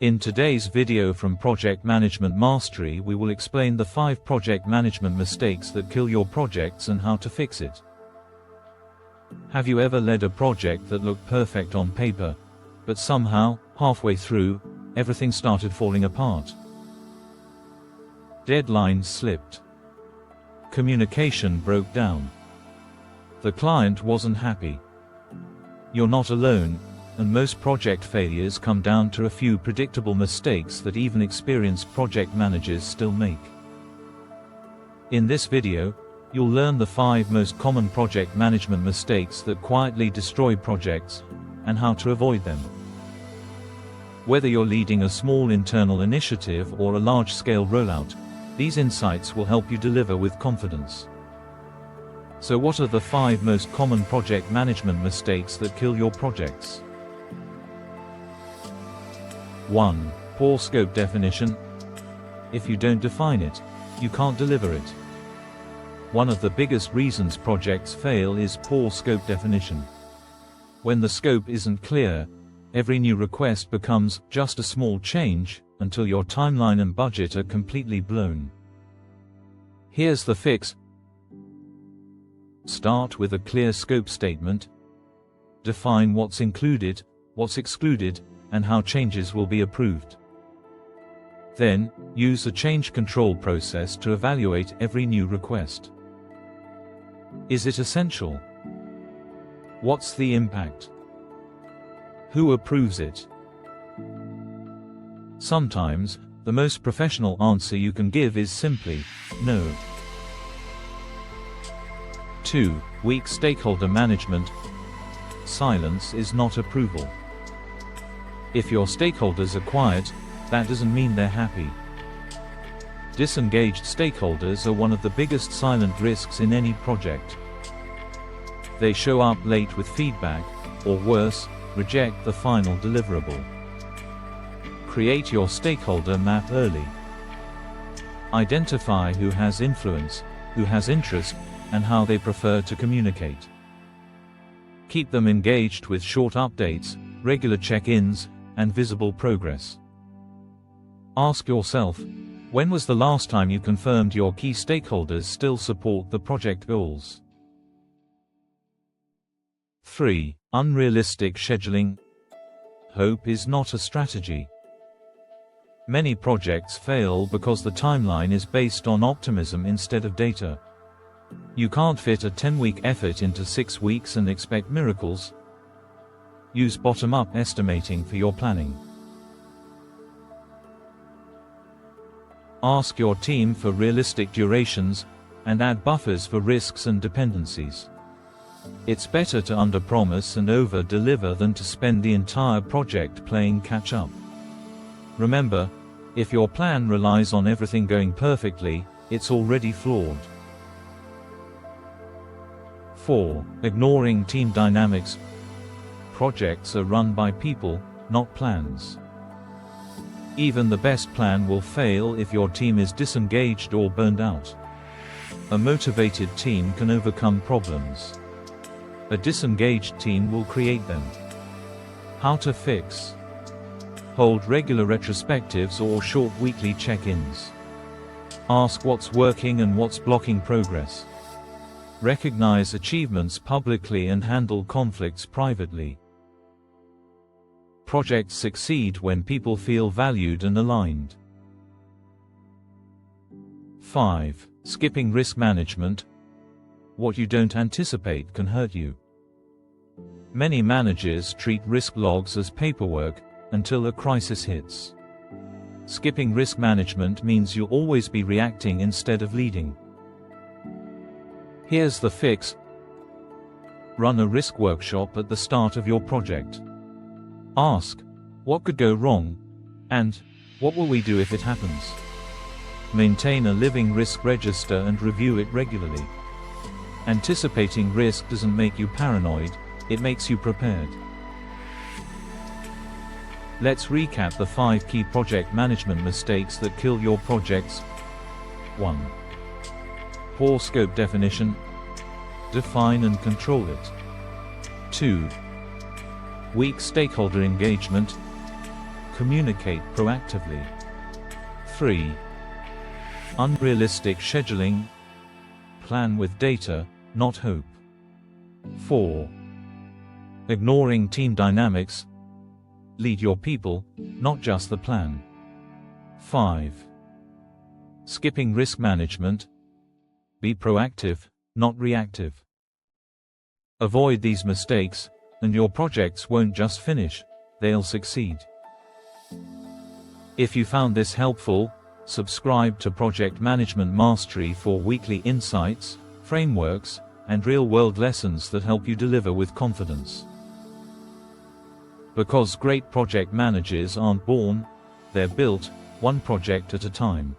In today's video from Project Management Mastery, we will explain the 5 project management mistakes that kill your projects and how to fix it. Have you ever led a project that looked perfect on paper, but somehow, halfway through, everything started falling apart? Deadlines slipped. Communication broke down. The client wasn't happy. You're not alone, and most project failures come down to a few predictable mistakes that even experienced project managers still make. In this video, you'll learn the 5 most common project management mistakes that quietly destroy projects, and how to avoid them. Whether you're leading a small internal initiative or a large-scale rollout, these insights will help you deliver with confidence. So what are the 5 most common project management mistakes that kill your projects? 1. Poor scope definition. If you don't define it, you can't deliver it. One of the biggest reasons projects fail is poor scope definition. When the scope isn't clear, every new request becomes just a small change, until your timeline and budget are completely blown. Here's the fix. Start with a clear scope statement. Define what's included, what's excluded, and how changes will be approved. Then, use a change control process to evaluate every new request. Is it essential? What's the impact? Who approves it? Sometimes, the most professional answer you can give is simply, no. 2. Weak stakeholder management. Silence is not approval. If your stakeholders are quiet, that doesn't mean they're happy. Disengaged stakeholders are one of the biggest silent risks in any project. They show up late with feedback, or worse, reject the final deliverable. Create your stakeholder map early. Identify who has influence, who has interest, and how they prefer to communicate. Keep them engaged with short updates, regular check-ins, and visible progress. Ask yourself, when was the last time you confirmed your key stakeholders still support the project goals? 3. Unrealistic scheduling. Hope is not a strategy. Many projects fail because the timeline is based on optimism instead of data. You can't fit a 10-week effort into 6 weeks and expect miracles. Use bottom-up estimating for your planning. Ask your team for realistic durations, and add buffers for risks and dependencies. It's better to under-promise and over-deliver than to spend the entire project playing catch-up. Remember, if your plan relies on everything going perfectly, it's already flawed. 4. Ignoring team dynamics. Projects are run by people, not plans. Even the best plan will fail if your team is disengaged or burned out. A motivated team can overcome problems. A disengaged team will create them. How to fix? Hold regular retrospectives or short weekly check-ins. Ask what's working and what's blocking progress. Recognize achievements publicly and handle conflicts privately. Projects succeed when people feel valued and aligned. 5. Skipping risk management. What you don't anticipate can hurt you. Many managers treat risk logs as paperwork, until a crisis hits. Skipping risk management means you'll always be reacting instead of leading. Here's the fix. Run a risk workshop at the start of your project. Ask, what could go wrong? And, what will we do if it happens? Maintain a living risk register and review it regularly. Anticipating risk doesn't make you paranoid, it makes you prepared. Let's recap the 5 key project management mistakes that kill your projects. 1. Poor scope definition. Define and control it. 2. Weak stakeholder engagement. Communicate proactively. 3. Unrealistic scheduling. Plan with data, not hope. 4. Ignoring team dynamics. Lead your people, not just the plan. 5. Skipping risk management. Be proactive, not reactive. Avoid these mistakes, and your projects won't just finish, they'll succeed. If you found this helpful, subscribe to Project Management Mastery for weekly insights, frameworks, and real-world lessons that help you deliver with confidence. Because great project managers aren't born, they're built, one project at a time.